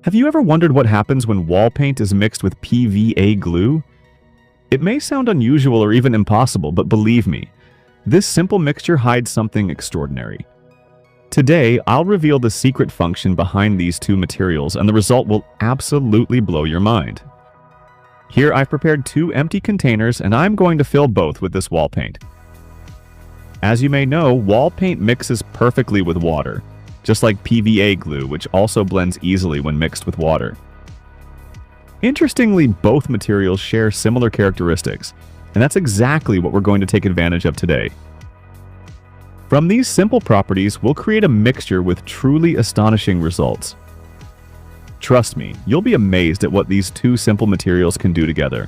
Have you ever wondered what happens when wall paint is mixed with PVA glue? It may sound unusual or even impossible, but believe me, this simple mixture hides something extraordinary. Today, I'll reveal the secret function behind these two materials, and the result will absolutely blow your mind. Here I've prepared 2 empty containers, and I'm going to fill both with this wall paint. As you may know, wall paint mixes perfectly with water, just like PVA glue, which also blends easily when mixed with water. Interestingly, both materials share similar characteristics, and that's exactly what we're going to take advantage of today. From these simple properties, we'll create a mixture with truly astonishing results. Trust me, you'll be amazed at what these 2 simple materials can do together.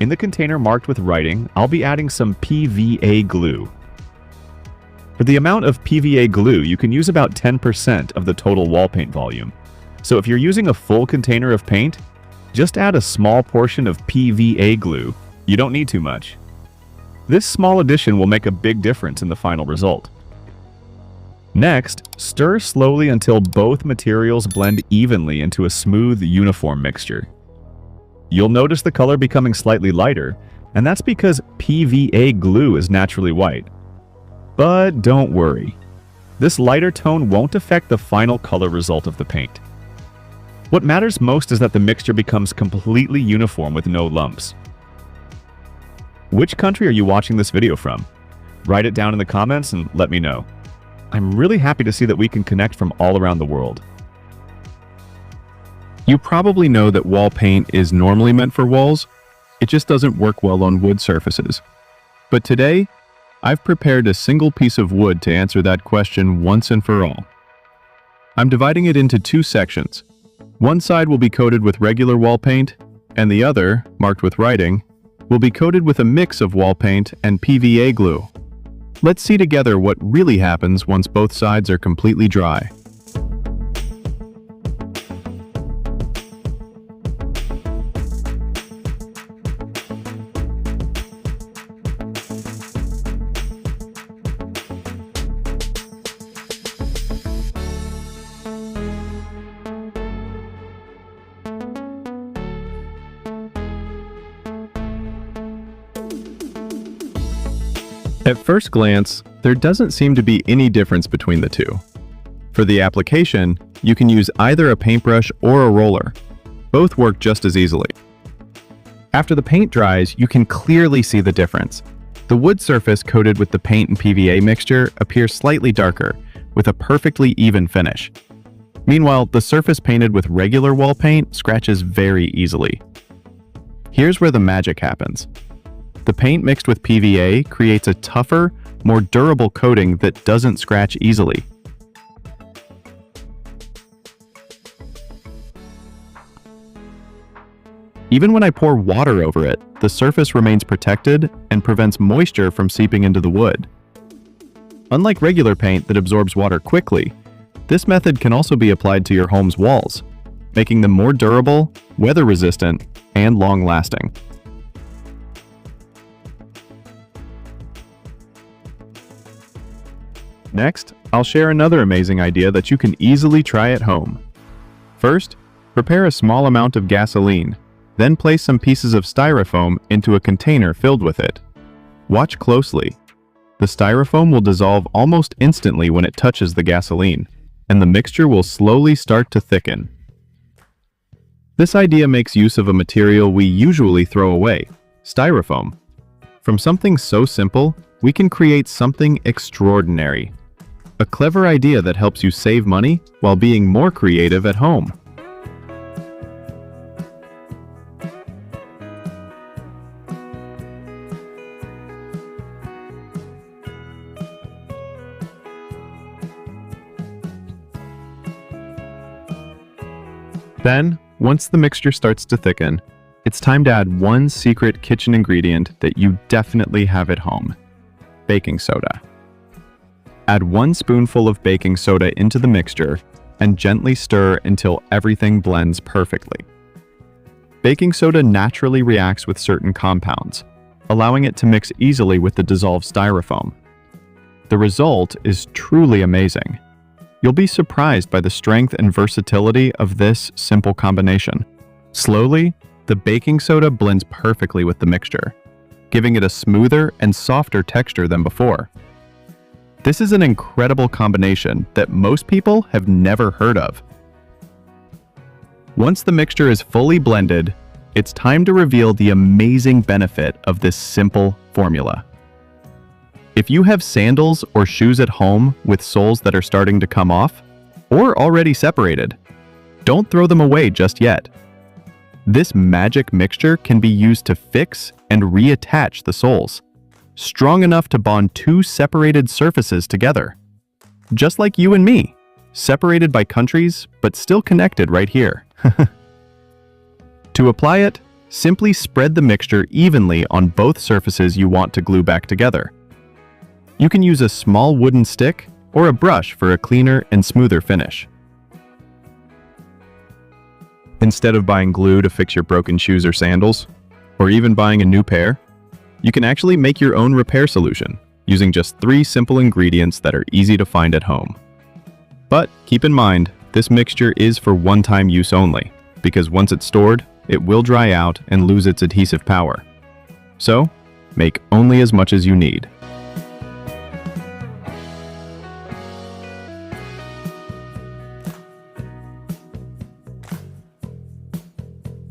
In the container marked with writing, I'll be adding some PVA glue. For the amount of PVA glue, you can use about 10% of the total wall paint volume. So if you're using a full container of paint, just add a small portion of PVA glue. You don't need too much. This small addition will make a big difference in the final result. Next, stir slowly until both materials blend evenly into a smooth, uniform mixture. You'll notice the color becoming slightly lighter, and that's because PVA glue is naturally white. But don't worry. This lighter tone won't affect the final color result of the paint. What matters most is that the mixture becomes completely uniform with no lumps. Which country are you watching this video from? Write it down in the comments and let me know. I'm really happy to see that we can connect from all around the world. You probably know that wall paint is normally meant for walls. It just doesn't work well on wood surfaces. But today, I've prepared a single piece of wood to answer that question once and for all. I'm dividing it into 2 sections. One side will be coated with regular wall paint, and the other, marked with writing, will be coated with a mix of wall paint and PVA glue. Let's see together what really happens once both sides are completely dry. At first glance, there doesn't seem to be any difference between the 2. For the application, you can use either a paintbrush or a roller. Both work just as easily. After the paint dries, you can clearly see the difference. The wood surface coated with the paint and PVA mixture appears slightly darker, with a perfectly even finish. Meanwhile, the surface painted with regular wall paint scratches very easily. Here's where the magic happens. The paint mixed with PVA creates a tougher, more durable coating that doesn't scratch easily. Even when I pour water over it, the surface remains protected and prevents moisture from seeping into the wood. Unlike regular paint that absorbs water quickly, this method can also be applied to your home's walls, making them more durable, weather-resistant, and long-lasting. Next, I'll share another amazing idea that you can easily try at home. First, prepare a small amount of gasoline, then place some pieces of styrofoam into a container filled with it. Watch closely. The styrofoam will dissolve almost instantly when it touches the gasoline, and the mixture will slowly start to thicken. This idea makes use of a material we usually throw away, styrofoam. From something so simple, we can create something extraordinary. A clever idea that helps you save money while being more creative at home. Then, once the mixture starts to thicken, it's time to add one secret kitchen ingredient that you definitely have at home: baking soda. Add 1 spoonful of baking soda into the mixture and gently stir until everything blends perfectly. Baking soda naturally reacts with certain compounds, allowing it to mix easily with the dissolved styrofoam. The result is truly amazing. You'll be surprised by the strength and versatility of this simple combination. Slowly, the baking soda blends perfectly with the mixture, giving it a smoother and softer texture than before. This is an incredible combination that most people have never heard of. Once the mixture is fully blended, it's time to reveal the amazing benefit of this simple formula. If you have sandals or shoes at home with soles that are starting to come off, or already separated, don't throw them away just yet. This magic mixture can be used to fix and reattach the soles, strong enough to bond two separated surfaces together. Just like you and me, separated by countries, but still connected right here. To apply it, simply spread the mixture evenly on both surfaces you want to glue back together. You can use a small wooden stick or a brush for a cleaner and smoother finish. Instead of buying glue to fix your broken shoes or sandals, or even buying a new pair, you can actually make your own repair solution using just 3 simple ingredients that are easy to find at home. But keep in mind, this mixture is for one-time use only, because once it's stored, it will dry out and lose its adhesive power. So, make only as much as you need.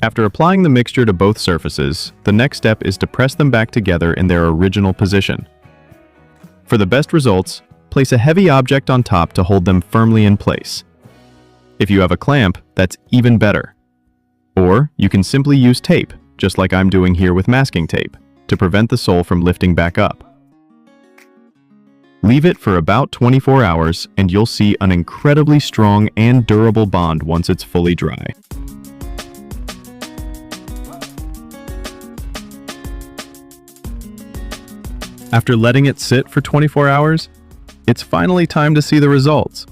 After applying the mixture to both surfaces, the next step is to press them back together in their original position. For the best results, place a heavy object on top to hold them firmly in place. If you have a clamp, that's even better. Or you can simply use tape, just like I'm doing here with masking tape, to prevent the sole from lifting back up. Leave it for about 24 hours and you'll see an incredibly strong and durable bond once it's fully dry. After letting it sit for 24 hours, it's finally time to see the results.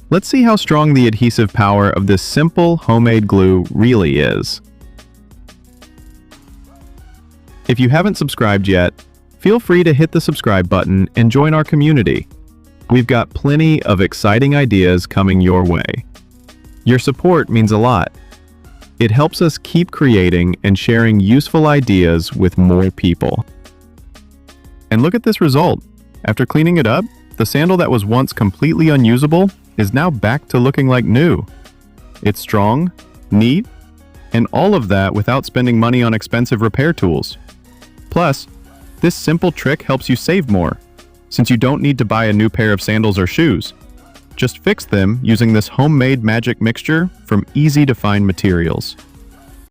Let's see how strong the adhesive power of this simple homemade glue really is. If you haven't subscribed yet, feel free to hit the subscribe button and join our community. We've got plenty of exciting ideas coming your way. Your support means a lot. It helps us keep creating and sharing useful ideas with more people. And look at this result. After cleaning it up, the sandal that was once completely unusable is now back to looking like new. It's strong, neat, and all of that without spending money on expensive repair tools. Plus, this simple trick helps you save more, since you don't need to buy a new pair of sandals or shoes. Just fix them using this homemade magic mixture from easy-to-find materials.